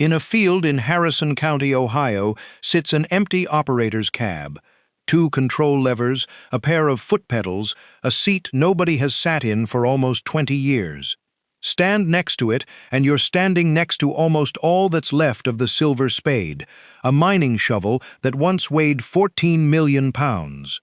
In a field in Harrison County, Ohio, sits an empty operator's cab. 2 control levers, a pair of foot pedals, a seat nobody has sat in for almost 20 years. Stand next to it, and you're standing next to almost all that's left of the Silver Spade, a mining shovel that once weighed 14 million pounds.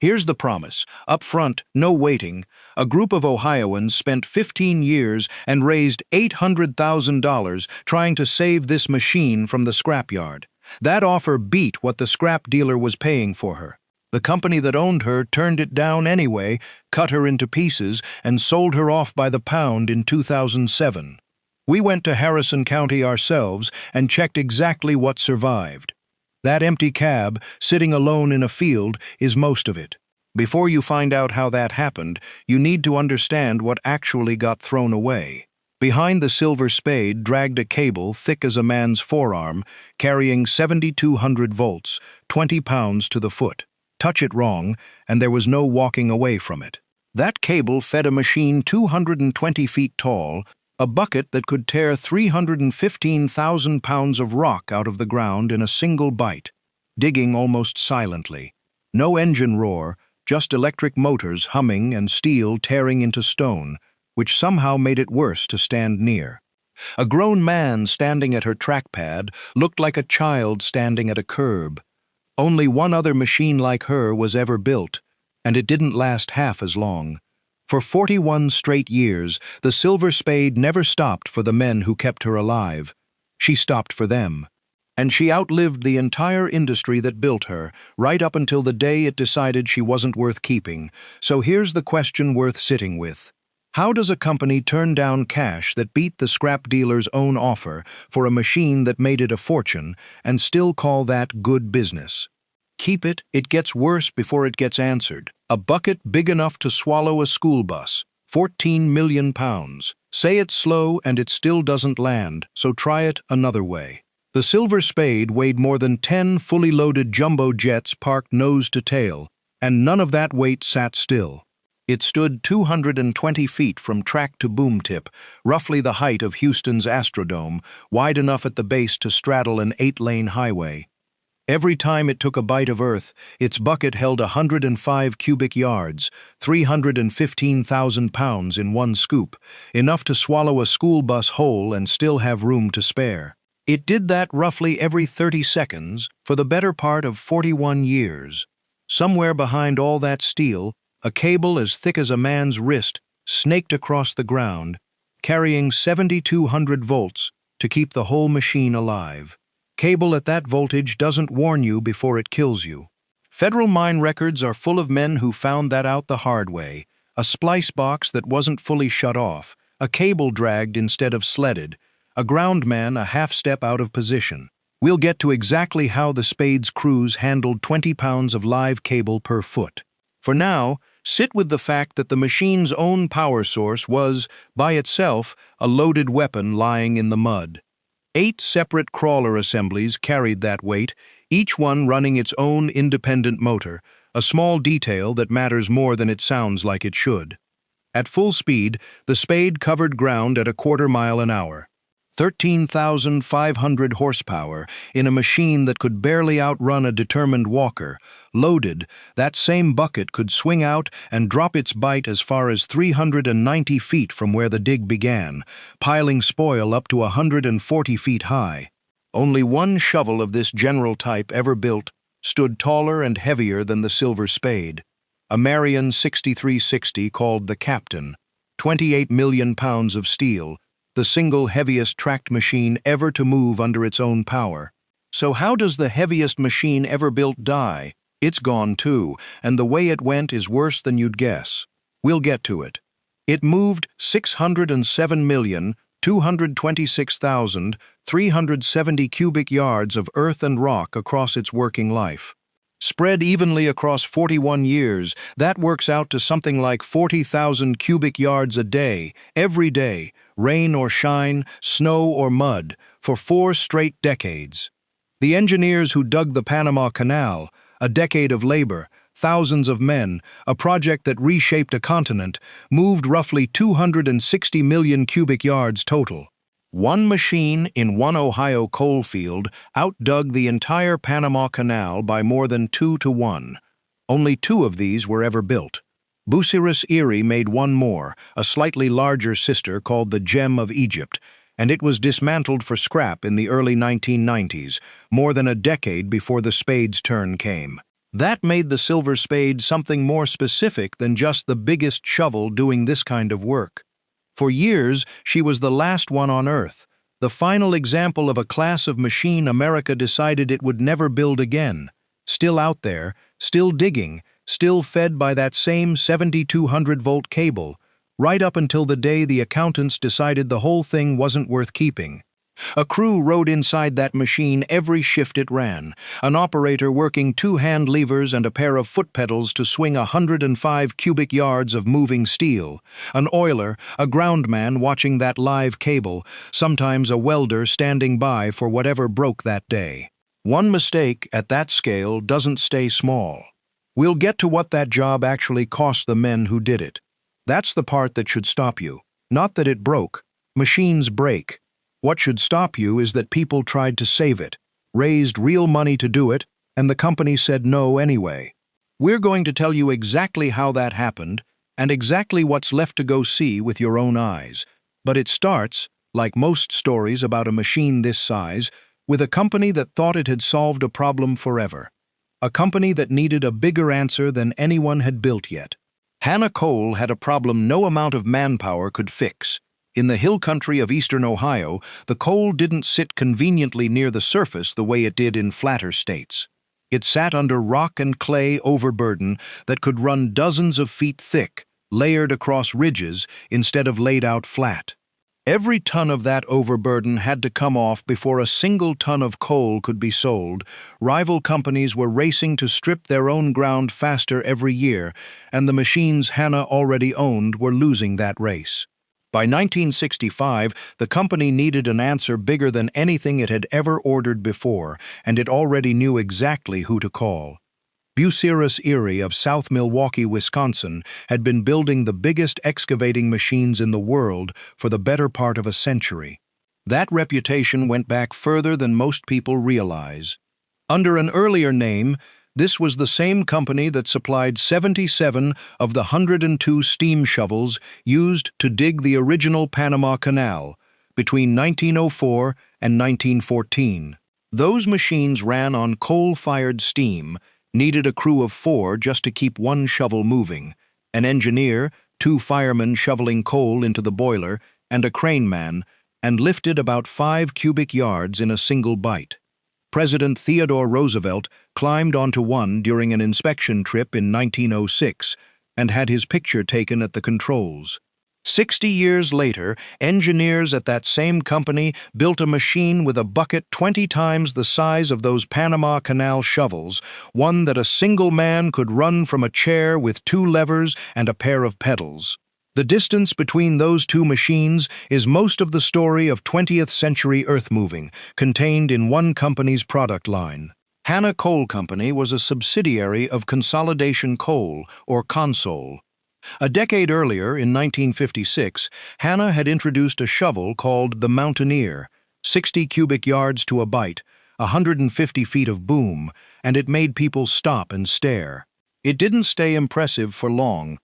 Here's the promise. Up front, no waiting. A group of Ohioans spent 15 years and raised $800,000 trying to save this machine from the scrapyard. That offer beat what the scrap dealer was paying for her. The company that owned her turned it down anyway, cut her into pieces, and sold her off by the pound in 2007. We went to Harrison County ourselves and checked exactly what survived. That empty cab, sitting alone in a field, is most of it. Before you find out how that happened, you need to understand what actually got thrown away. Behind the Silver Spade dragged a cable thick as a man's forearm, carrying 7,200 volts, 20 pounds to the foot. Touch it wrong, and there was no walking away from it. That cable fed a machine 220 feet tall, a bucket that could tear 315,000 pounds of rock out of the ground in a single bite, digging almost silently. No engine roar, just electric motors humming and steel tearing into stone, which somehow made it worse to stand near. A grown man standing at her trackpad looked like a child standing at a curb. Only one other machine like her was ever built, and it didn't last half as long. For 41 straight years, the Silver Spade never stopped for the men who kept her alive. She stopped for them. And she outlived the entire industry that built her, right up until the day it decided she wasn't worth keeping. So here's the question worth sitting with. How does a company turn down cash that beat the scrap dealer's own offer for a machine that made it a fortune and still call that good business? Keep it, it gets worse before it gets answered. A bucket big enough to swallow a school bus, 14 million pounds. Say it slow and it still doesn't land, so try it another way. The Silver Spade weighed more than 10 fully loaded jumbo jets parked nose to tail, and none of that weight sat still. It stood 220 feet from track to boom tip, roughly the height of Houston's Astrodome, wide enough at the base to straddle an 8-lane highway. Every time it took a bite of earth, its bucket held 105 cubic yards, 315,000 pounds in one scoop, enough to swallow a school bus whole and still have room to spare. It did that roughly every 30 seconds for the better part of 41 years. Somewhere behind all that steel, a cable as thick as a man's wrist snaked across the ground, carrying 7,200 volts to keep the whole machine alive. Cable at that voltage doesn't warn you before it kills you. Federal mine records are full of men who found that out the hard way. A splice box that wasn't fully shut off, a cable dragged instead of sledded, a ground man a half step out of position. We'll get to exactly how the Spade's crews handled 20 pounds of live cable per foot. For now, sit with the fact that the machine's own power source was, by itself, a loaded weapon lying in the mud. 8 separate crawler assemblies carried that weight, each one running its own independent motor, a small detail that matters more than it sounds like it should. At full speed, the Spade covered ground at a quarter-mile an hour. 13,500 horsepower in a machine that could barely outrun a determined walker. Loaded, that same bucket could swing out and drop its bite as far as 390 feet from where the dig began, piling spoil up to 140 feet high. Only one shovel of this general type ever built stood taller and heavier than the Silver Spade. A Marion 6360 called the Captain, 28 million pounds of steel, the single heaviest tracked machine ever to move under its own power. So how does the heaviest machine ever built die? It's gone too, and the way it went is worse than you'd guess. We'll get to it. It moved 607,226,370 cubic yards of earth and rock across its working life. Spread evenly across 41 years, that works out to something like 40,000 cubic yards a day, every day, rain or shine, snow or mud, for 4 straight decades. The engineers who dug the Panama Canal, a decade of labor, thousands of men, a project that reshaped a continent, moved roughly 260 million cubic yards total. One machine in one Ohio coal field outdug the entire Panama Canal by more than 2 to 1. Only 2 of these were ever built. Bucyrus Erie made one more, a slightly larger sister called the Gem of Egypt, and it was dismantled for scrap in the early 1990s, more than a decade before the Spade's turn came. That made the Silver Spade something more specific than just the biggest shovel doing this kind of work. For years, she was the last one on Earth, the final example of a class of machine America decided it would never build again. Still out there, still digging, still fed by that same 7,200-volt cable, right up until the day the accountants decided the whole thing wasn't worth keeping. A crew rode inside that machine every shift it ran, an operator working 2 hand levers and a pair of foot pedals to swing 105 cubic yards of moving steel, an oiler, a groundman watching that live cable, sometimes a welder standing by for whatever broke that day. One mistake at that scale doesn't stay small. We'll get to what that job actually cost the men who did it. That's the part that should stop you. Not that it broke. Machines break. What should stop you is that people tried to save it, raised real money to do it, and the company said no anyway. We're going to tell you exactly how that happened, and exactly what's left to go see with your own eyes. But it starts, like most stories about a machine this size, with a company that thought it had solved a problem forever. A company that needed a bigger answer than anyone had built yet. Hannah Coal had a problem no amount of manpower could fix. In the hill country of eastern Ohio, the coal didn't sit conveniently near the surface the way it did in flatter states. It sat under rock and clay overburden that could run dozens of feet thick, layered across ridges instead of laid out flat. Every ton of that overburden had to come off before a single ton of coal could be sold. Rival companies were racing to strip their own ground faster every year, and the machines Hannah already owned were losing that race. By 1965, the company needed an answer bigger than anything it had ever ordered before, and it already knew exactly who to call. Bucyrus Erie of South Milwaukee, Wisconsin, had been building the biggest excavating machines in the world for the better part of a century. That reputation went back further than most people realize. Under an earlier name, this was the same company that supplied 77 of the 102 steam shovels used to dig the original Panama Canal between 1904 and 1914. Those machines ran on coal-fired steam, needed a crew of 4 just to keep one shovel moving, an engineer, 2 firemen shoveling coal into the boiler, and a crane man, and lifted about 5 cubic yards in a single bite. President Theodore Roosevelt climbed onto one during an inspection trip in 1906 and had his picture taken at the controls. 60 years later, engineers at that same company built a machine with a bucket 20 times the size of those Panama Canal shovels, one that a single man could run from a chair with 2 levers and a pair of pedals. The distance between those 2 machines is most of the story of 20th century earthmoving, contained in one company's product line. Hannah Coal Company was a subsidiary of Consolidation Coal, or Consol. A decade earlier, in 1956, Hannah had introduced a shovel called the Mountaineer, 60 cubic yards to a bite, 150 feet of boom, and it made people stop and stare. It didn't stay impressive for long.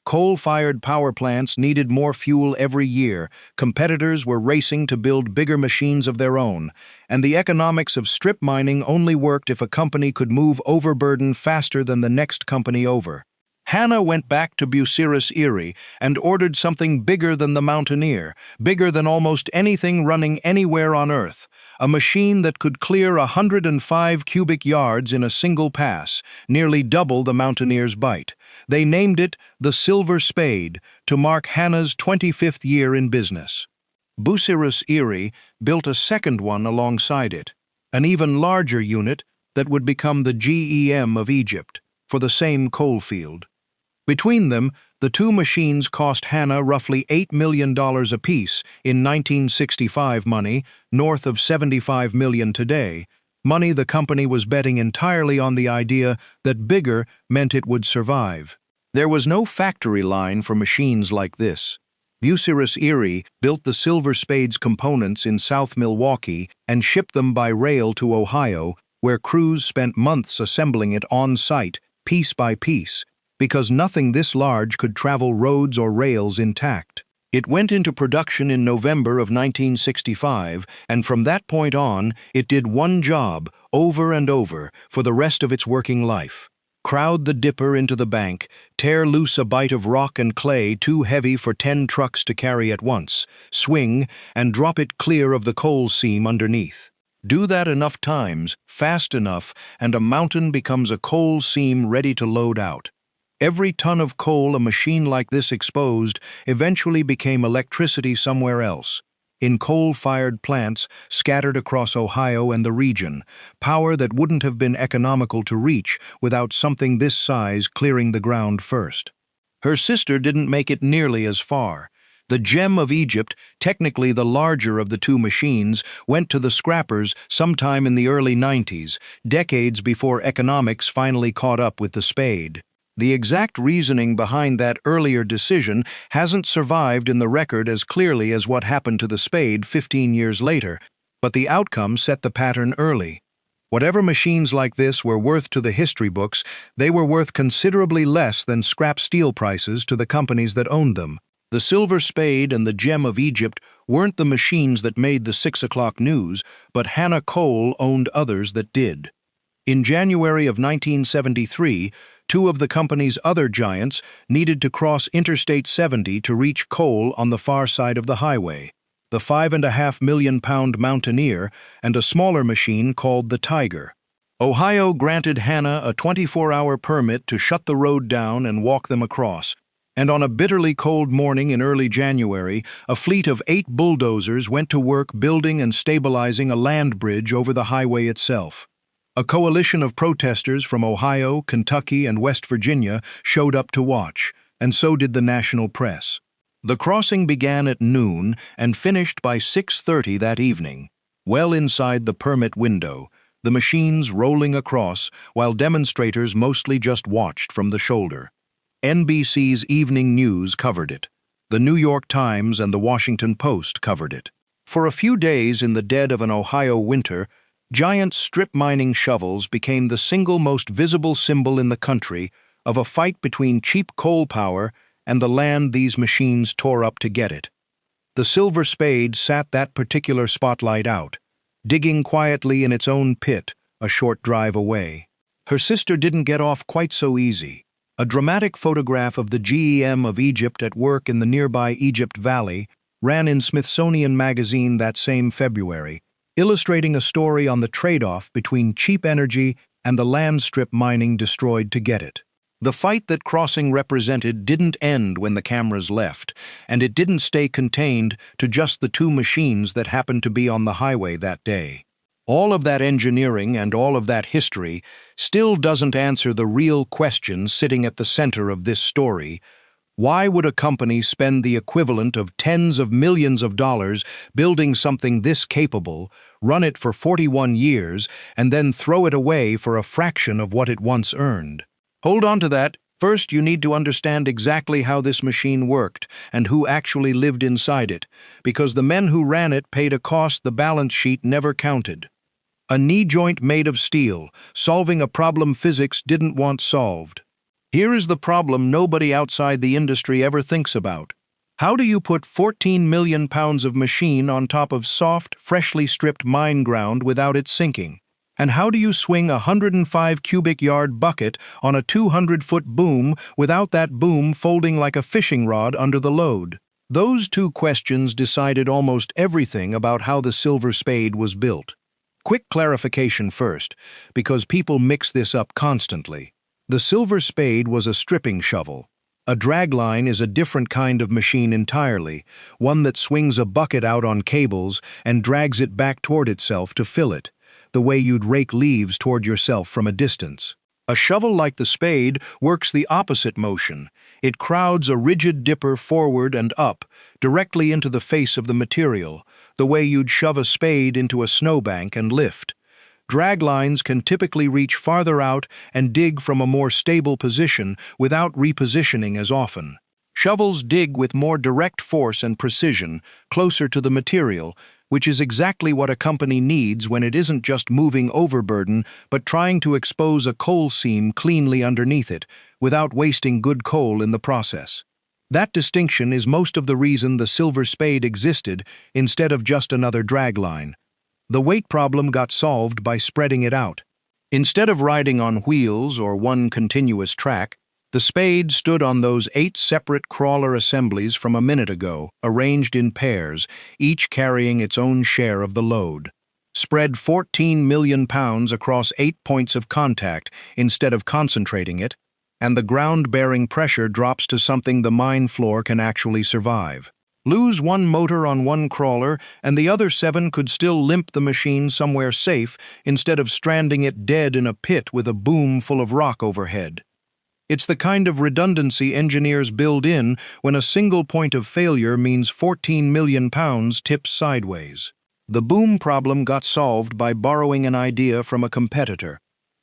Coal-fired power plants needed more fuel every year, competitors were racing to build bigger machines of their own, and the economics of strip mining only worked if a company could move overburden faster than the next company over. Hannah went back to Bucyrus Erie and ordered something bigger than the Mountaineer, bigger than almost anything running anywhere on Earth, a machine that could clear 105 cubic yards in a single pass, nearly double the Mountaineer's bite. They named it the Silver Spade to mark Hannah's 25th year in business. Bucyrus Erie built a second one alongside it, an even larger unit that would become the GEM of Egypt, for the same coal field. Between them, the 2 machines cost Hannah roughly $8 million apiece in 1965 money, north of $75 million today, money the company was betting entirely on the idea that bigger meant it would survive. There was no factory line for machines like this. Bucyrus Erie built the Silver Spade's components in South Milwaukee and shipped them by rail to Ohio, where crews spent months assembling it on-site, piece by piece, because nothing this large could travel roads or rails intact. It went into production in November of 1965, and from that point on, it did one job, over and over, for the rest of its working life. Crowd the dipper into the bank, tear loose a bite of rock and clay too heavy for 10 trucks to carry at once, swing, and drop it clear of the coal seam underneath. Do that enough times, fast enough, and a mountain becomes a coal seam ready to load out. Every ton of coal a machine like this exposed eventually became electricity somewhere else. In coal-fired plants scattered across Ohio and the region, power that wouldn't have been economical to reach without something this size clearing the ground first. Her sister didn't make it nearly as far. The Gem of Egypt, technically the larger of the two machines, went to the scrappers sometime in the early 90s, decades before economics finally caught up with the Spade. The exact reasoning behind that earlier decision hasn't survived in the record as clearly as what happened to the Spade 15 years later, but the outcome set the pattern early. Whatever machines like this were worth to the history books, they were worth considerably less than scrap steel prices to the companies that owned them. The Silver Spade and the Gem of Egypt weren't the machines that made the 6 o'clock news, but Hannah Cole owned others that did. In January of 1973, two of the company's other giants needed to cross Interstate 70 to reach coal on the far side of the highway, the 5.5 million pound Mountaineer and a smaller machine called the Tiger. Ohio granted Hannah a 24-hour permit to shut the road down and walk them across, and on a bitterly cold morning in early January, a fleet of 8 bulldozers went to work building and stabilizing a land bridge over the highway itself. A coalition of protesters from Ohio, Kentucky, and West Virginia showed up to watch, and so did the national press. The crossing began at noon and finished by 6:30 that evening, well inside the permit window, the machines rolling across while demonstrators mostly just watched from the shoulder. NBC's Evening News covered it. The New York Times and the Washington Post covered it. For a few days in the dead of an Ohio winter, giant strip mining shovels became the single most visible symbol in the country of a fight between cheap coal power and the land these machines tore up to get it. The Silver Spade sat that particular spotlight out, digging quietly in its own pit a short drive away. Her sister didn't get off quite so easy. A dramatic photograph of the Gem of Egypt at work in the nearby Egypt Valley ran in Smithsonian Magazine that same February, illustrating a story on the trade-off between cheap energy and the land strip mining destroyed to get it. The fight that crossing represented didn't end when the cameras left, and it didn't stay contained to just the two machines that happened to be on the highway that day. All of that engineering and all of that history still doesn't answer the real question sitting at the center of this story. Why would a company spend the equivalent of tens of millions of dollars building something this capable, run it for 41 years, and then throw it away for a fraction of what it once earned? Hold on to that. First, you need to understand exactly how this machine worked and who actually lived inside it, because the men who ran it paid a cost the balance sheet never counted. A knee joint made of steel, solving a problem physics didn't want solved. Here is the problem nobody outside the industry ever thinks about. How do you put 14 million pounds of machine on top of soft, freshly stripped mine ground without it sinking? And how do you swing a 105 cubic yard bucket on a 200-foot boom without that boom folding like a fishing rod under the load? Those two questions decided almost everything about how the Silver Spade was built. Quick clarification first, because people mix this up constantly. The Silver Spade was a stripping shovel. A dragline is a different kind of machine entirely, one that swings a bucket out on cables and drags it back toward itself to fill it, the way you'd rake leaves toward yourself from a distance. A shovel like the Spade works the opposite motion. It crowds a rigid dipper forward and up, directly into the face of the material, the way you'd shove a spade into a snowbank and lift. Draglines can typically reach farther out and dig from a more stable position without repositioning as often. Shovels dig with more direct force and precision, closer to the material, which is exactly what a company needs when it isn't just moving overburden, but trying to expose a coal seam cleanly underneath it, without wasting good coal in the process. That distinction is most of the reason the Silver Spade existed instead of just another dragline. The weight problem got solved by spreading it out. Instead of riding on wheels or one continuous track, the Spade stood on those 8 separate crawler assemblies from a minute ago, arranged in pairs, each carrying its own share of the load. Spread 14 million pounds across 8 points of contact instead of concentrating it, and the ground-bearing pressure drops to something the mine floor can actually survive. Lose one motor on one crawler, and the other 7 could still limp the machine somewhere safe instead of stranding it dead in a pit with a boom full of rock overhead. It's the kind of redundancy engineers build in when a single point of failure means 14 million pounds tips sideways. The boom problem got solved by borrowing an idea from a competitor.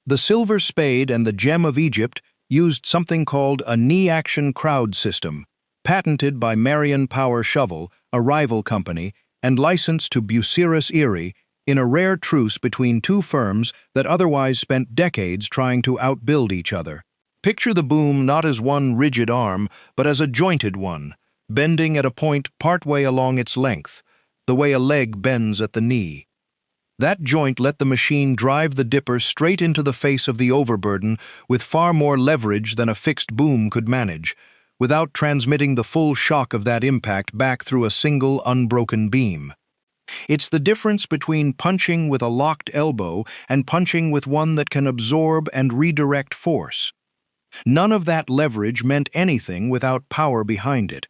The Silver Spade and the Gem of Egypt used something called a knee-action crowd system, patented by Marion Power Shovel, a rival company, and licensed to Bucyrus Erie in a rare truce between 2 firms that otherwise spent decades trying to outbuild each other. Picture the boom not as one rigid arm, but as a jointed one, bending at a point partway along its length, the way a leg bends at the knee. That joint let the machine drive the dipper straight into the face of the overburden with far more leverage than a fixed boom could manage, without transmitting the full shock of that impact back through a single unbroken beam. It's the difference between punching with a locked elbow and punching with one that can absorb and redirect force. None of that leverage meant anything without power behind it,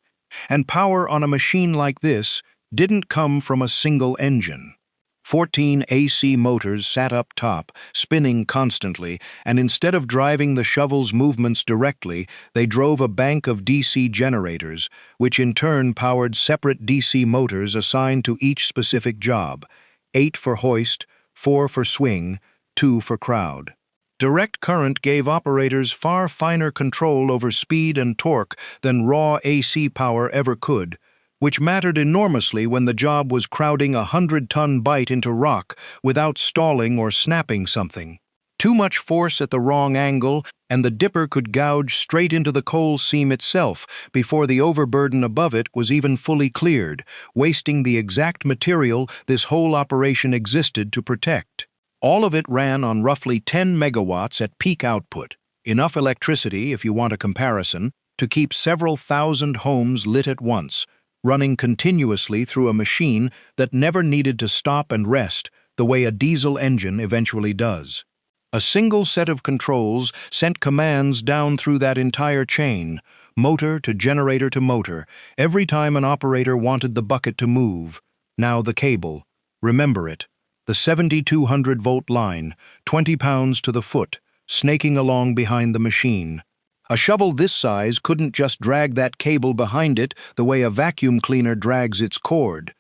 and power on a machine like this didn't come from a single engine. 14 AC motors sat up top, spinning constantly, and instead of driving the shovel's movements directly, they drove a bank of DC generators, which in turn powered separate DC motors assigned to each specific job: 8 for hoist, 4 for swing, 2 for crowd. Direct current gave operators far finer control over speed and torque than raw AC power ever could, which mattered enormously when the job was crowding a 100-ton bite into rock without stalling or snapping something. Too much force at the wrong angle, and the dipper could gouge straight into the coal seam itself before the overburden above it was even fully cleared, wasting the exact material this whole operation existed to protect. All of it ran on roughly 10 megawatts at peak output, enough electricity, if you want a comparison, to keep several thousand homes lit at once, running continuously through a machine that never needed to stop and rest the way a diesel engine eventually does. A single set of controls sent commands down through that entire chain, motor to generator to motor, every time an operator wanted the bucket to move. Now the cable. Remember it. The 7,200-volt line, 20 pounds to the foot, snaking along behind the machine. A shovel this size couldn't just drag that cable behind it the way a vacuum cleaner drags its cord.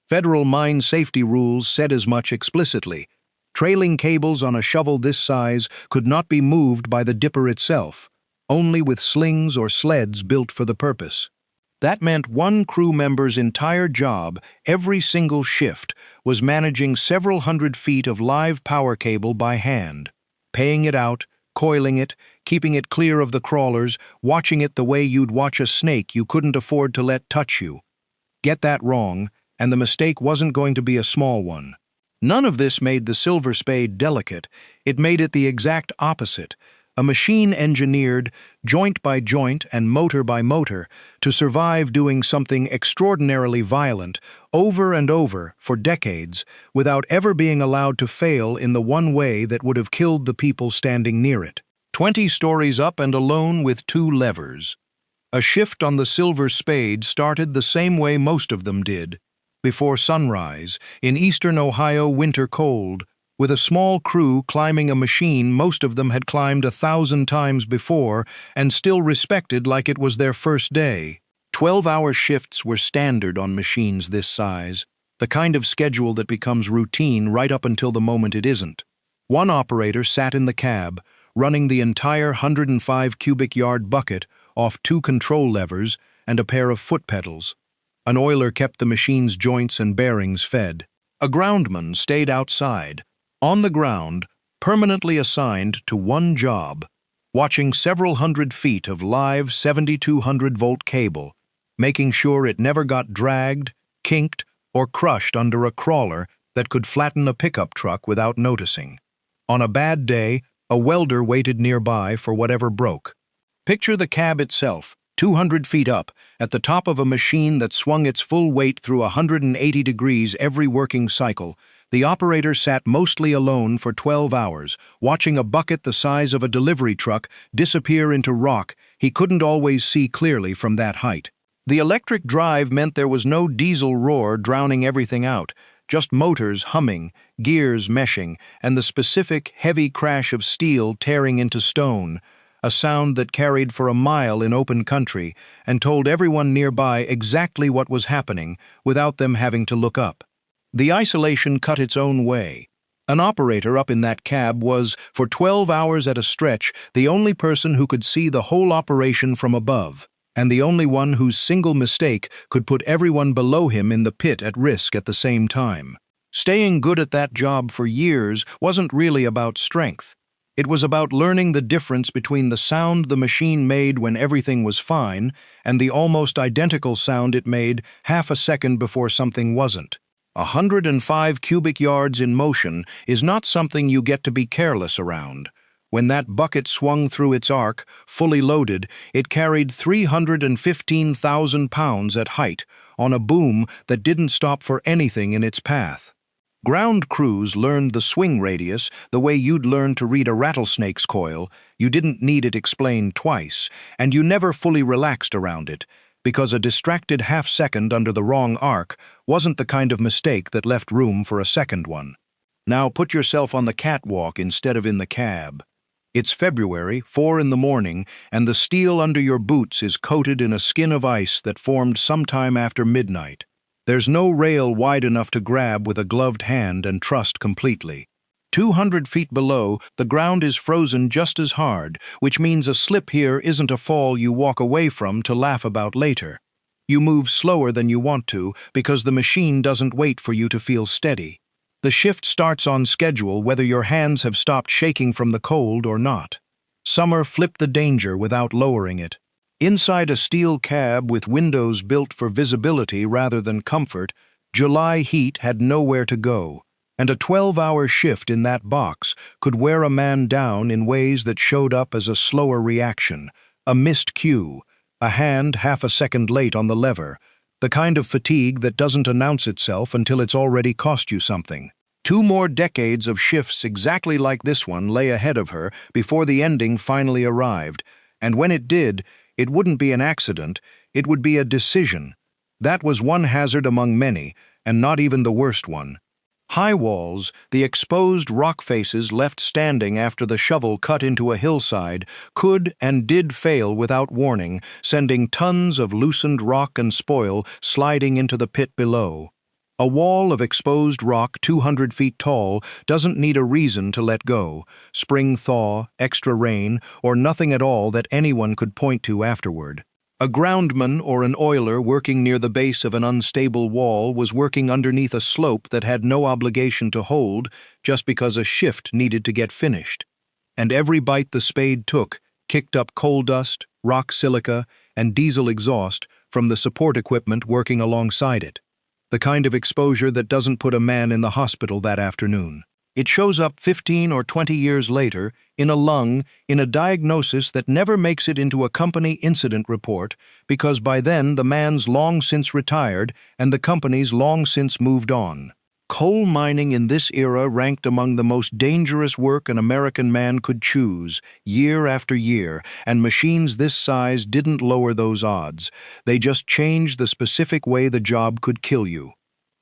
Federal mine safety rules said as much explicitly. Trailing cables on a shovel this size could not be moved by the dipper itself, only with slings or sleds built for the purpose. That meant one crew member's entire job, every single shift, was managing several hundred feet of live power cable by hand, paying it out, coiling it, keeping it clear of the crawlers, watching it the way you'd watch a snake you couldn't afford to let touch you. Get that wrong, and the mistake wasn't going to be a small one. None of this made the Silver Spade delicate. It made it the exact opposite. A machine engineered, joint by joint and motor by motor, to survive doing something extraordinarily violent, over and over, for decades, without ever being allowed to fail in the one way that would have killed the people standing near it. 20 stories up and alone with 2 levers. A shift on the Silver Spade started the same way most of them did, before sunrise, in eastern Ohio winter cold, with a small crew climbing a machine most of them had climbed 1,000 times before and still respected like it was their first day. 12-hour shifts were standard on machines this size, the kind of schedule that becomes routine right up until the moment it isn't. One operator sat in the cab, running the entire 105 cubic yard bucket off 2 control levers and a pair of foot pedals. An oiler kept the machine's joints and bearings fed. A groundman stayed outside, on the ground, permanently assigned to one job, watching several hundred feet of live 7,200-volt cable, making sure it never got dragged, kinked, or crushed under a crawler that could flatten a pickup truck without noticing. On a bad day, a welder waited nearby for whatever broke. Picture the cab itself, 200 feet up, at the top of a machine that swung its full weight through 180 degrees every working cycle. The operator sat mostly alone for 12 hours, watching a bucket the size of a delivery truck disappear into rock he couldn't always see clearly from that height. The electric drive meant there was no diesel roar drowning everything out, just motors humming, gears meshing, and the specific heavy crash of steel tearing into stone, a sound that carried for a mile in open country and told everyone nearby exactly what was happening without them having to look up. The isolation cut its own way. An operator up in that cab was, for 12 hours at a stretch, the only person who could see the whole operation from above, and the only one whose single mistake could put everyone below him in the pit at risk at the same time. Staying good at that job for years wasn't really about strength. It was about learning the difference between the sound the machine made when everything was fine and the almost identical sound it made half a second before something wasn't. 105 cubic yards in motion is not something you get to be careless around. When that bucket swung through its arc, fully loaded, it carried 315,000 pounds at height on a boom that didn't stop for anything in its path. Ground crews learned the swing radius the way you'd learn to read a rattlesnake's coil. You didn't need it explained twice, and you never fully relaxed around it, because a distracted half-second under the wrong arc wasn't the kind of mistake that left room for a second one. Now put yourself on the catwalk instead of in the cab. It's February, 4 in the morning, and the steel under your boots is coated in a skin of ice that formed sometime after midnight. There's no rail wide enough to grab with a gloved hand and trust completely. 200 feet below, the ground is frozen just as hard, which means a slip here isn't a fall you walk away from to laugh about later. You move slower than you want to because the machine doesn't wait for you to feel steady. The shift starts on schedule whether your hands have stopped shaking from the cold or not. Summer flipped the danger without lowering it. Inside a steel cab with windows built for visibility rather than comfort, July heat had nowhere to go, and a 12-hour shift in that box could wear a man down in ways that showed up as a slower reaction, a missed cue, a hand half a second late on the lever, the kind of fatigue that doesn't announce itself until it's already cost you something. 2 more decades of shifts exactly like this one lay ahead of her before the ending finally arrived, and when it did, it wouldn't be an accident, it would be a decision. That was one hazard among many, and not even the worst one. High walls, the exposed rock faces left standing after the shovel cut into a hillside, could and did fail without warning, sending tons of loosened rock and spoil sliding into the pit below. A wall of exposed rock 200 feet tall doesn't need a reason to let go, spring thaw, extra rain, or nothing at all that anyone could point to afterward. A groundman or an oiler working near the base of an unstable wall was working underneath a slope that had no obligation to hold just because a shift needed to get finished. And every bite the spade took kicked up coal dust, rock silica, and diesel exhaust from the support equipment working alongside it. The kind of exposure that doesn't put a man in the hospital that afternoon. It shows up 15 or 20 years later, in a lung, in a diagnosis that never makes it into a company incident report, because by then the man's long since retired and the company's long since moved on. Coal mining in this era ranked among the most dangerous work an American man could choose, year after year, and machines this size didn't lower those odds. They just changed the specific way the job could kill you.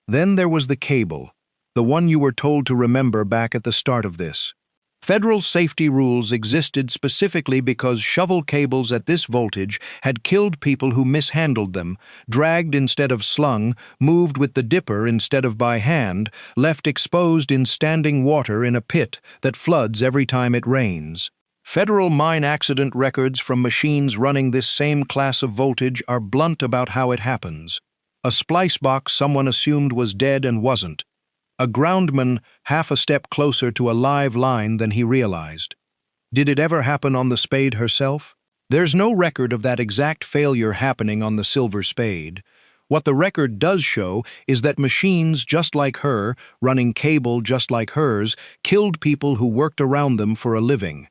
Then there was the cable, the one you were told to remember back at the start of this. Federal safety rules existed specifically because shovel cables at this voltage had killed people who mishandled them, dragged instead of slung, moved with the dipper instead of by hand, left exposed in standing water in a pit that floods every time it rains. Federal mine accident records from machines running this same class of voltage are blunt about how it happens. A splice box someone assumed was dead and wasn't. A groundman half a step closer to a live line than he realized. Did it ever happen on the Spade herself? There's no record of that exact failure happening on the Silver Spade. What the record does show is that machines just like her, running cable just like hers, killed people who worked around them for a living.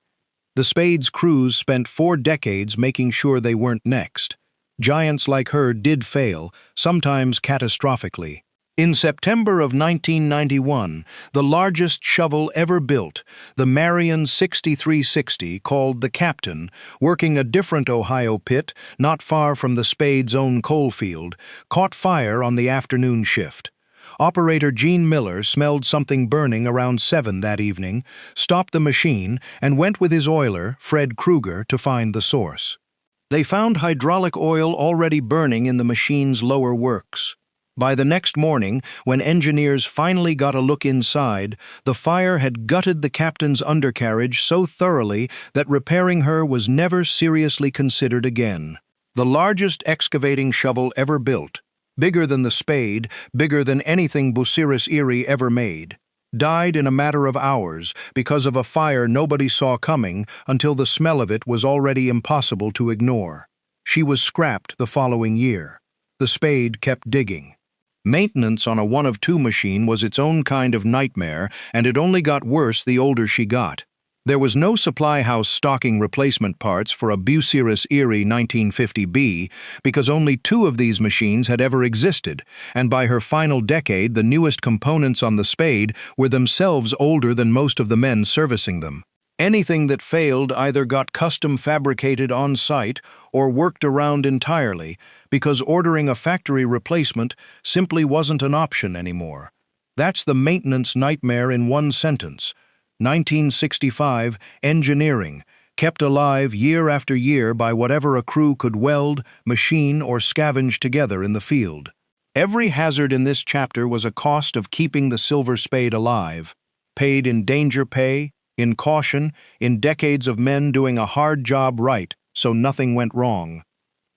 The Spade's crews spent 4 decades making sure they weren't next. Giants like her did fail, sometimes catastrophically. In September of 1991, the largest shovel ever built, the Marion 6360, called the Captain, working a different Ohio pit not far from the Spade's own coal field, caught fire on the afternoon shift. Operator Gene Miller smelled something burning around 7 that evening, stopped the machine, and went with his oiler, Fred Kruger, to find the source. They found hydraulic oil already burning in the machine's lower works. By the next morning, when engineers finally got a look inside, the fire had gutted the Captain's undercarriage so thoroughly that repairing her was never seriously considered again. The largest excavating shovel ever built, bigger than the Spade, bigger than anything Bucyrus Erie ever made, died in a matter of hours because of a fire nobody saw coming until the smell of it was already impossible to ignore. She was scrapped the following year. The Spade kept digging. Maintenance on a 1-of-2 machine was its own kind of nightmare, and it only got worse the older she got. There was no supply house stocking replacement parts for a Bucyrus Erie 1950B because only 2 of these machines had ever existed, and by her final decade the newest components on the Spade were themselves older than most of the men servicing them. Anything that failed either got custom fabricated on site or worked around entirely, because ordering a factory replacement simply wasn't an option anymore. That's the maintenance nightmare in one sentence. 1965, engineering, kept alive year after year by whatever a crew could weld, machine, or scavenge together in the field. Every hazard in this chapter was a cost of keeping the Silver Spade alive, paid in danger pay, in caution, in decades of men doing a hard job right, so nothing went wrong.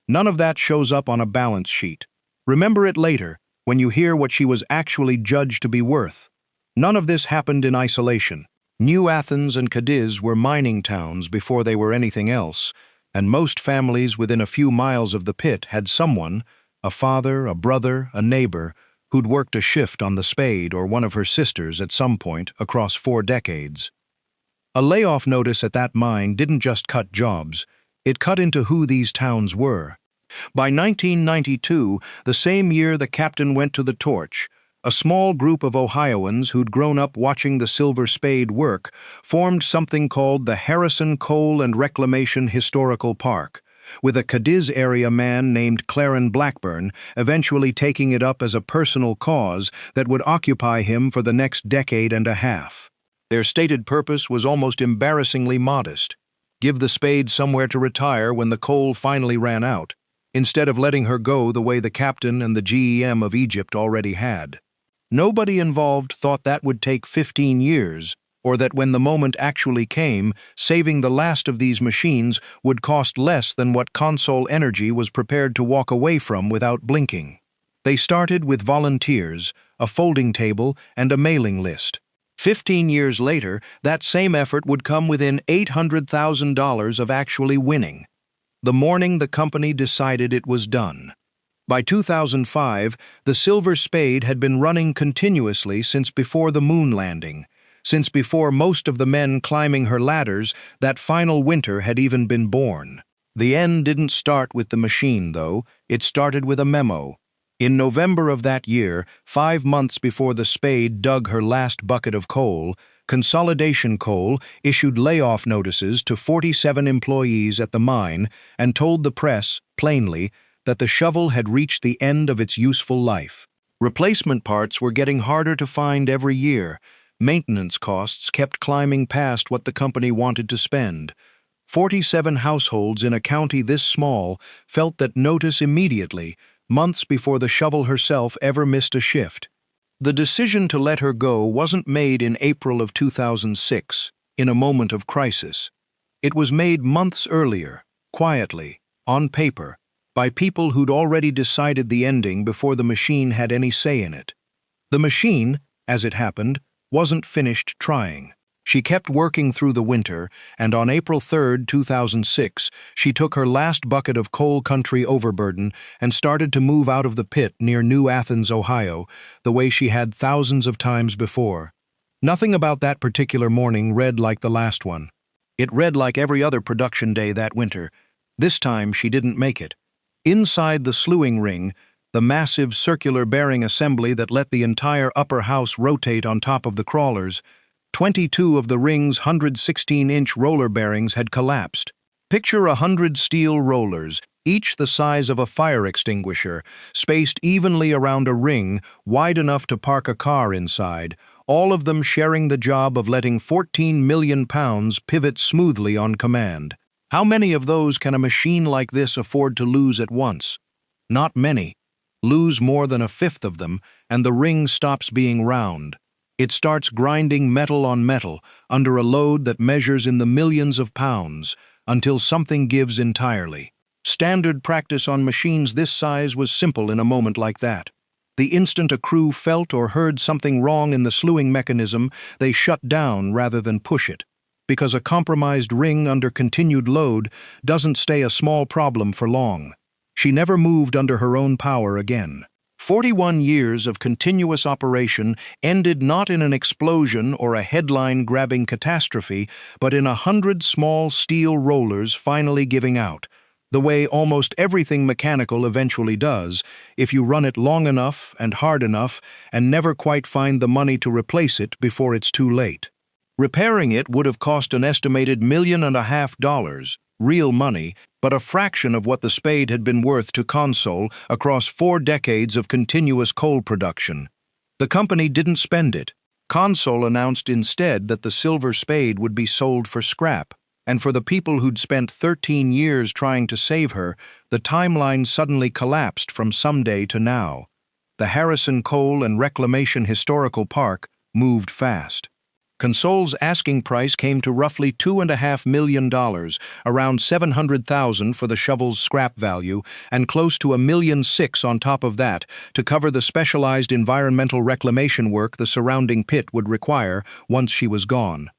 None of that shows up on a balance sheet. Remember it later, when you hear what she was actually judged to be worth. None of this happened in isolation. New Athens and Cadiz were mining towns before they were anything else, and most families within a few miles of the pit had someone, a father, a brother, a neighbor, who'd worked a shift on the Spade or one of her sisters at some point across 4 decades. A layoff notice at that mine didn't just cut jobs, it cut into who these towns were. By 1992, the same year the Captain went to the torch, a small group of Ohioans who'd grown up watching the Silver Spade work formed something called the Harrison Coal and Reclamation Historical Park, with a Cadiz area man named Clarence Blackburn eventually taking it up as a personal cause that would occupy him for the next decade and a half. Their stated purpose was almost embarrassingly modest: give the Spade somewhere to retire when the coal finally ran out, instead of letting her go the way the Captain and the GEM of Egypt already had. Nobody involved thought that would take 15 years, or that when the moment actually came, saving the last of these machines would cost less than what Consol Energy was prepared to walk away from without blinking. They started with volunteers, a folding table, and a mailing list. 15 years later, that same effort would come within $800,000 of actually winning. The morning the company decided it was done. By 2005, the Silver Spade had been running continuously since before the moon landing, since before most of the men climbing her ladders that final winter had even been born. The end didn't start with the machine, though. It started with a memo. In November of that year, 5 months before the Spade dug her last bucket of coal, Consolidation Coal issued layoff notices to 47 employees at the mine and told the press, plainly, that the shovel had reached the end of its useful life. Replacement parts were getting harder to find every year. Maintenance costs kept climbing past what the company wanted to spend. 47 households in a county this small felt that notice immediately, months before the shovel herself ever missed a shift. The decision to let her go wasn't made in April of 2006, in a moment of crisis. It was made months earlier, quietly, on paper, by people who'd already decided the ending before the machine had any say in it. The machine, as it happened, wasn't finished trying. She kept working through the winter, and on April 3, 2006, she took her last bucket of coal country overburden and started to move out of the pit near New Athens, Ohio, the way she had thousands of times before. Nothing about that particular morning read like the last one. It read like every other production day that winter. This time she didn't make it. Inside the slewing ring, the massive circular bearing assembly that let the entire upper house rotate on top of the crawlers, 22 of the ring's 116-inch roller bearings had collapsed. Picture 100 steel rollers, each the size of a fire extinguisher, spaced evenly around a ring wide enough to park a car inside, all of them sharing the job of letting 14 million pounds pivot smoothly on command. How many of those can a machine like this afford to lose at once? Not many. Lose more than a fifth of them, and the ring stops being round. It starts grinding metal on metal under a load that measures in the millions of pounds until something gives entirely. Standard practice on machines this size was simple in a moment like that. The instant a crew felt or heard something wrong in the slewing mechanism, they shut down rather than push it, because a compromised ring under continued load doesn't stay a small problem for long. She never moved under her own power again. 41 years of continuous operation ended not in an explosion or a headline-grabbing catastrophe, but in 100 small steel rollers finally giving out, the way almost everything mechanical eventually does if you run it long enough and hard enough and never quite find the money to replace it before it's too late. Repairing it would have cost an estimated $1.5 million, real money, but a fraction of what the Spade had been worth to Consol across 4 decades of continuous coal production. The company didn't spend it. Consol announced instead that the Silver Spade would be sold for scrap, and for the people who'd spent 13 years trying to save her, the timeline suddenly collapsed from someday to now. The Harrison Coal and Reclamation Historical Park moved fast. Consol's asking price came to roughly $2.5 million, around $700,000 for the shovel's scrap value, and close to $1.6 million on top of that to cover the specialized environmental reclamation work the surrounding pit would require once she was gone.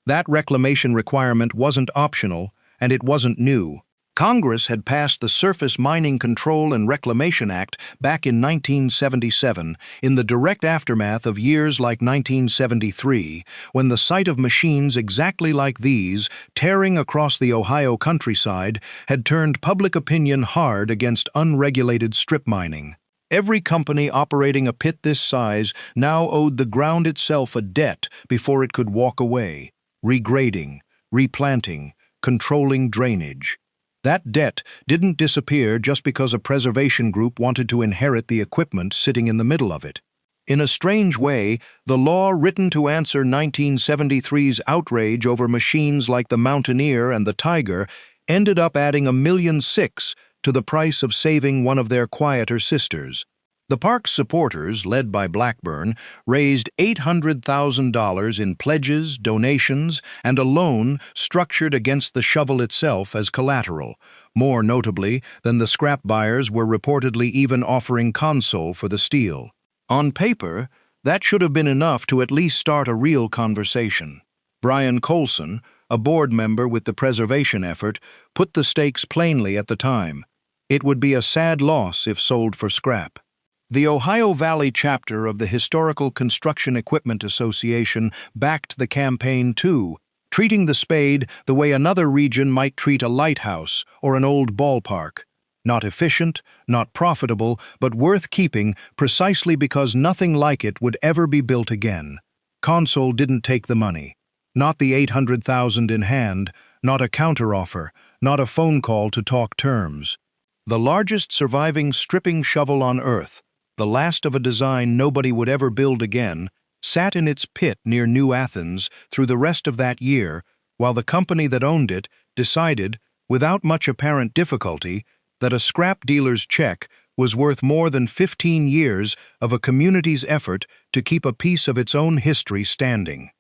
That reclamation requirement wasn't optional, and it wasn't new. Congress had passed the Surface Mining Control and Reclamation Act back in 1977, in the direct aftermath of years like 1973, when the sight of machines exactly like these, tearing across the Ohio countryside, had turned public opinion hard against unregulated strip mining. Every company operating a pit this size now owed the ground itself a debt before it could walk away, regrading, replanting, controlling drainage. That debt didn't disappear just because a preservation group wanted to inherit the equipment sitting in the middle of it. In a strange way, the law written to answer 1973's outrage over machines like the Mountaineer and the Tiger ended up adding $1.6 million to the price of saving one of their quieter sisters. The park's supporters, led by Blackburn, raised $800,000 in pledges, donations, and a loan structured against the shovel itself as collateral, more notably than the scrap buyers were reportedly even offering Consol for the steel. On paper, that should have been enough to at least start a real conversation. Brian Colson, a board member with the preservation effort, put the stakes plainly at the time. It would be a sad loss if sold for scrap. The Ohio Valley chapter of the Historical Construction Equipment Association backed the campaign too, treating the Spade the way another region might treat a lighthouse or an old ballpark. Not efficient, not profitable, but worth keeping precisely because nothing like it would ever be built again. Consol didn't take the money. Not the $800,000 in hand, not a counteroffer, not a phone call to talk terms. The largest surviving stripping shovel on Earth, the last of a design nobody would ever build again, sat in its pit near New Athens through the rest of that year, while the company that owned it decided, without much apparent difficulty, that a scrap dealer's check was worth more than 15 years of a community's effort to keep a piece of its own history standing.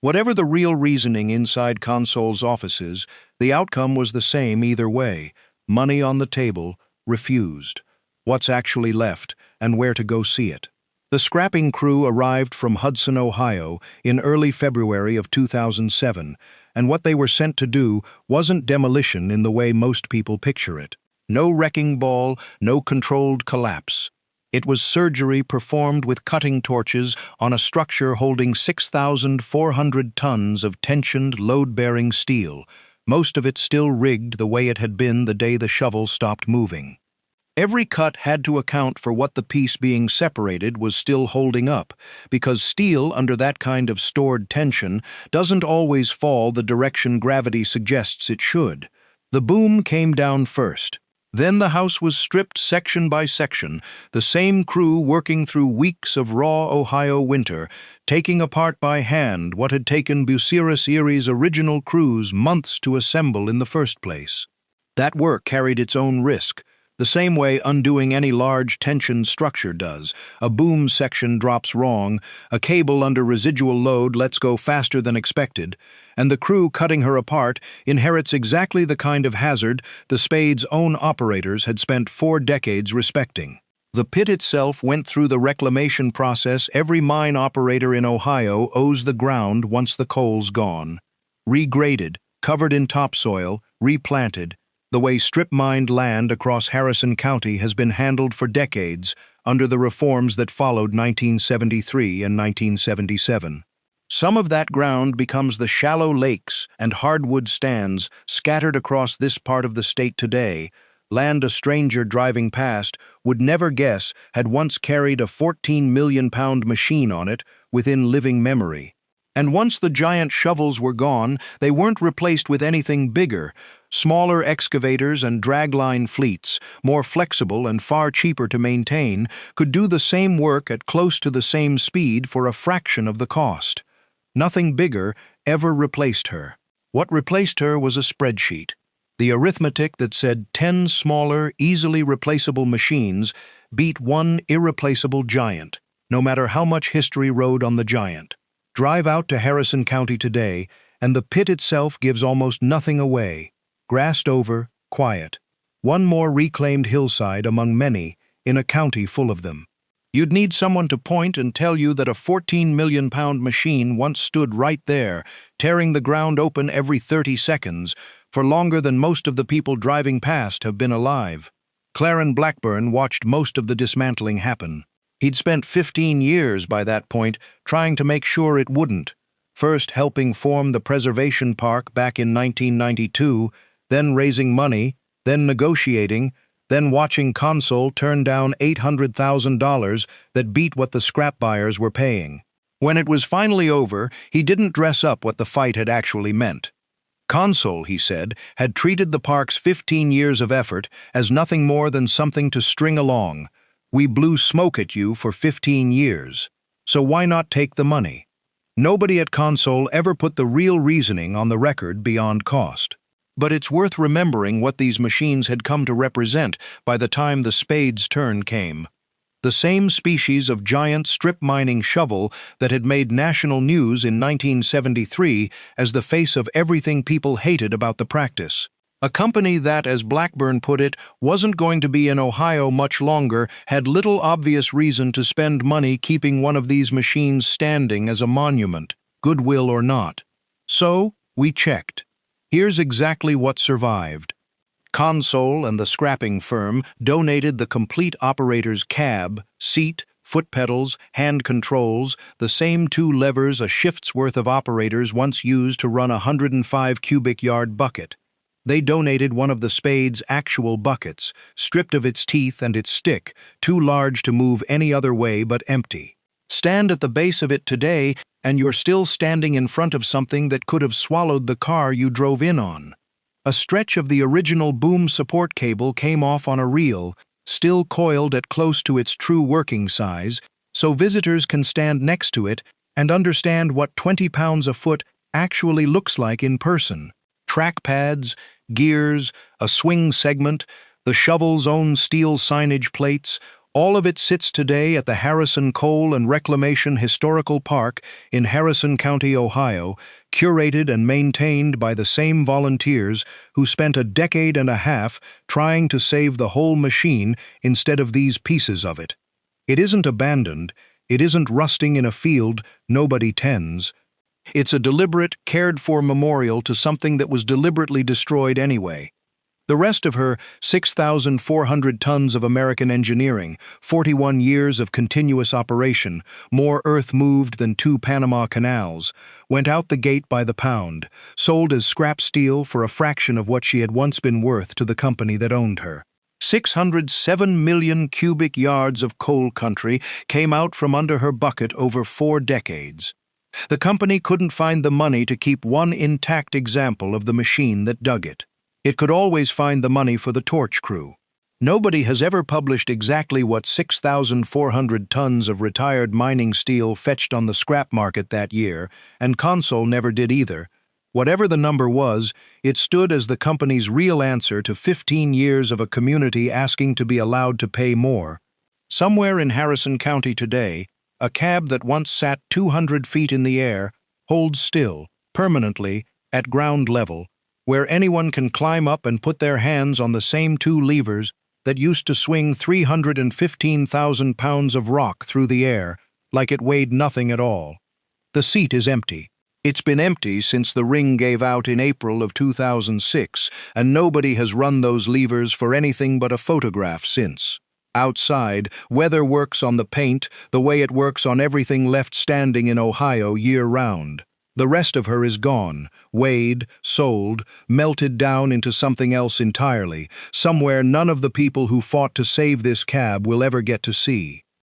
Whatever the real reasoning inside Consol's offices, the outcome was the same either way. Money on the table, refused. What's actually left, and where to go see it. The scrapping crew arrived from Hudson, Ohio, in early February of 2007, and what they were sent to do wasn't demolition in the way most people picture it. No wrecking ball, no controlled collapse. It was surgery performed with cutting torches on a structure holding 6,400 tons of tensioned, load-bearing steel, most of it still rigged the way it had been the day the shovel stopped moving. Every cut had to account for what the piece being separated was still holding up, because steel under that kind of stored tension doesn't always fall the direction gravity suggests it should. The boom came down first. Then the house was stripped section by section, the same crew working through weeks of raw Ohio winter, taking apart by hand what had taken Bucyrus Erie's original crews months to assemble in the first place. That work carried its own risk, the same way undoing any large tension structure does. A boom section drops wrong, a cable under residual load lets go faster than expected, and the crew cutting her apart inherits exactly the kind of hazard the Spade's own operators had spent 4 decades respecting. The pit itself went through the reclamation process every mine operator in Ohio owes the ground once the coal's gone. Regraded, covered in topsoil, replanted, the way strip-mined land across Harrison County has been handled for decades under the reforms that followed 1973 and 1977. Some of that ground becomes the shallow lakes and hardwood stands scattered across this part of the state today, land a stranger driving past would never guess had once carried a 14-million-pound machine on it within living memory. And once the giant shovels were gone, they weren't replaced with anything bigger. Smaller excavators and dragline fleets, more flexible and far cheaper to maintain, could do the same work at close to the same speed for a fraction of the cost. Nothing bigger ever replaced her. What replaced her was a spreadsheet. The arithmetic that said 10 smaller, easily replaceable machines beat one irreplaceable giant, no matter how much history rode on the giant. Drive out to Harrison County today, and the pit itself gives almost nothing away. Grassed over, quiet. One more reclaimed hillside among many in a county full of them. You'd need someone to point and tell you that a 14-million-pound machine once stood right there, tearing the ground open every 30 seconds, for longer than most of the people driving past have been alive. Clarence Blackburn watched most of the dismantling happen. He'd spent 15 years by that point trying to make sure it wouldn't, first helping form the Preservation Park back in 1992, then raising money, then negotiating, then watching Consol turn down $800,000 that beat what the scrap buyers were paying. When it was finally over, he didn't dress up what the fight had actually meant. Consol, he said, had treated the park's 15 years of effort as nothing more than something to string along. We blew smoke at you for 15 years, so why not take the money? Nobody at Consol ever put the real reasoning on the record beyond cost. But it's worth remembering what these machines had come to represent by the time the Spade's turn came. The same species of giant strip-mining shovel that had made national news in 1973 as the face of everything people hated about the practice. A company that, as Blackburn put it, wasn't going to be in Ohio much longer had little obvious reason to spend money keeping one of these machines standing as a monument, goodwill or not. So, we checked. Here's exactly what survived. Consol and the scrapping firm donated the complete operator's cab, seat, foot pedals, hand controls, the same 2 levers a shift's worth of operators once used to run a 105 cubic yard bucket. They donated one of the Spade's actual buckets, stripped of its teeth and its stick, too large to move any other way but empty. Stand at the base of it today, and you're still standing in front of something that could have swallowed the car you drove in on. A stretch of the original boom support cable came off on a reel, still coiled at close to its true working size, so visitors can stand next to it and understand what 20 pounds a foot actually looks like in person. Track pads, gears, a swing segment, the shovel's own steel signage plates, All of it sits today at the Harrison Coal and Reclamation Historical Park in Harrison County, Ohio, curated and maintained by the same volunteers who spent a decade and a half trying to save the whole machine instead of these pieces of it. It isn't abandoned, it isn't rusting in a field nobody tends. It's a deliberate, cared-for memorial to something that was deliberately destroyed anyway. The rest of her 6,400 tons of American engineering, 41 years of continuous operation, more earth moved than 2 Panama Canals, went out the gate by the pound, sold as scrap steel for a fraction of what she had once been worth to the company that owned her. 607 million cubic yards of coal country came out from under her bucket over 4 decades. The company couldn't find the money to keep one intact example of the machine that dug it. It could always find the money for the torch crew. Nobody has ever published exactly what 6,400 tons of retired mining steel fetched on the scrap market that year, and Consol never did either. Whatever the number was, it stood as the company's real answer to 15 years of a community asking to be allowed to pay more. Somewhere in Harrison County today, a cab that once sat 200 feet in the air holds still, permanently, at ground level, where anyone can climb up and put their hands on the same 2 levers that used to swing 315,000 pounds of rock through the air like it weighed nothing at all. The seat is empty. It's been empty since the ring gave out in April of 2006, and nobody has run those levers for anything but a photograph since. Outside, weather works on the paint the way it works on everything left standing in Ohio year-round. The rest of her is gone, weighed, sold, melted down into something else entirely, somewhere none of the people who fought to save this cab will ever get to see.